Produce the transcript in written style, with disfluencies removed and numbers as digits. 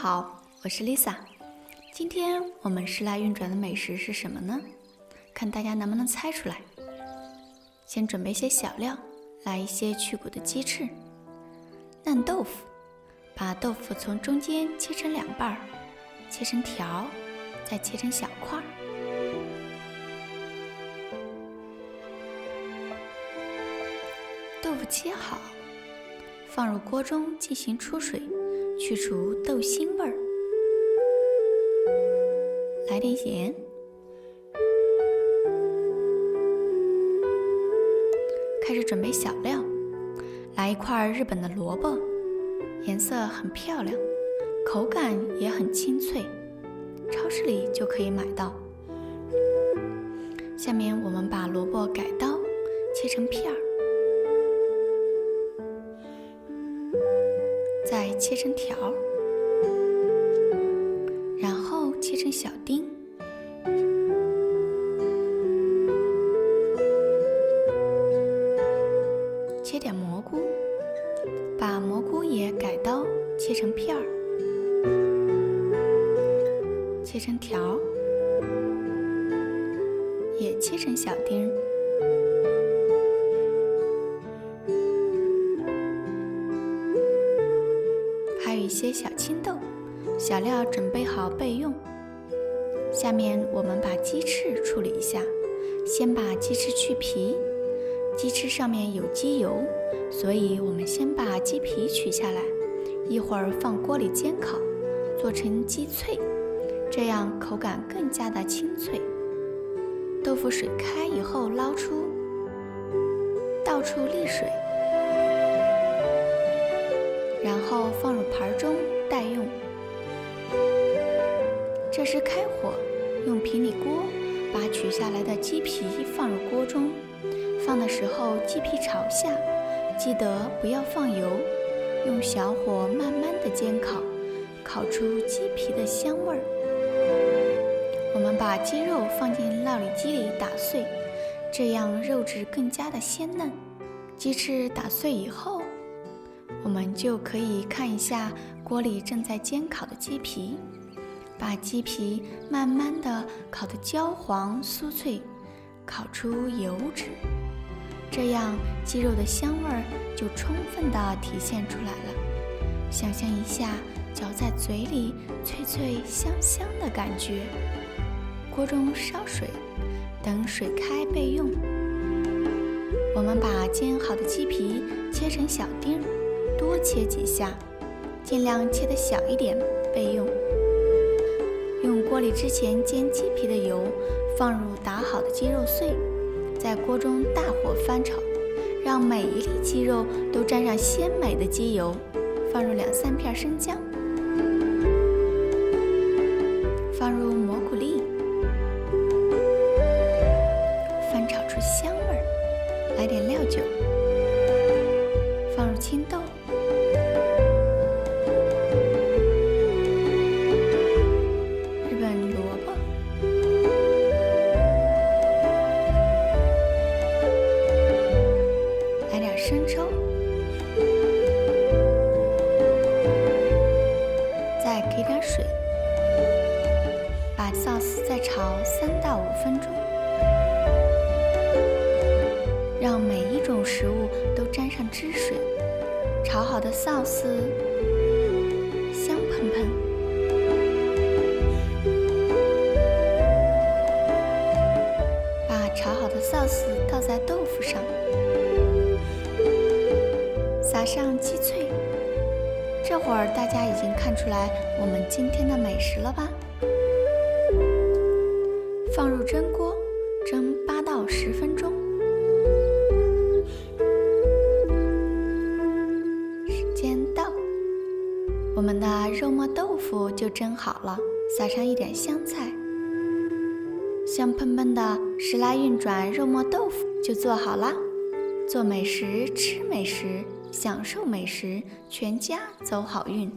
好，我是 Lisa。今天我们时来运转的美食是什么呢？看大家能不能猜出来。先准备些小料，来一些去骨的鸡翅、嫩豆腐，把豆腐从中间切成2半，切成条，再切成小块。豆腐切好，放入锅中进行出水，去除豆腥味儿。来点盐，开始准备小料。来一块日本的萝卜，颜色很漂亮，口感也很清脆，超市里就可以买到。下面我们把萝卜改刀，切成片儿，再切成条，然后切成小丁。切点蘑菇，把蘑菇也改刀，切成片儿，切成条，也切成小丁。还有一些小青豆，小料准备好备用。下面我们把鸡翅处理一下，先把鸡翅去皮。鸡翅上面有鸡油，所以我们先把鸡皮取下来，一会儿放锅里煎烤，做成鸡脆，这样口感更加的清脆。豆腐水开以后捞出，倒出沥水，然后放入盘中待用。这时开火，用平底锅把取下来的鸡皮放入锅中。放的时候鸡皮朝下，记得不要放油，用小火慢慢的煎烤，烤出鸡皮的香味儿。我们把鸡肉放进料理机里打碎，这样肉质更加的鲜嫩。鸡翅打碎以后，我们就可以看一下锅里正在煎烤的鸡皮，把鸡皮慢慢的烤得焦黄酥脆，烤出油脂，这样鸡肉的香味儿就充分地体现出来了。想象一下嚼在嘴里脆脆香香的感觉。锅中烧水，等水开备用。我们把煎好的鸡皮切成小丁，多切几下，尽量切得小一点备用。用锅里之前煎鸡皮的油放入打好的鸡肉碎，在锅中大火翻炒，让每一粒鸡肉都沾上鲜美的鸡油。放入2-3片生姜，放入蘑菇粒，翻炒出香味儿。来点料酒，放入青豆，日本萝卜，来点生抽，再给点水，把sauce再炒3到5分钟，让每一种食物都沾上汁水。炒好的sauce香喷喷，把炒好的sauce倒在豆腐上，撒上鸡脆。这会儿大家已经看出来我们今天的美食了吧？放入蒸锅，蒸8到10分钟。时间到，我们的肉末豆腐就蒸好了，撒上一点香菜，香喷喷的时来运转肉末豆腐就做好啦。做美食，吃美食，享受美食，全家走好运。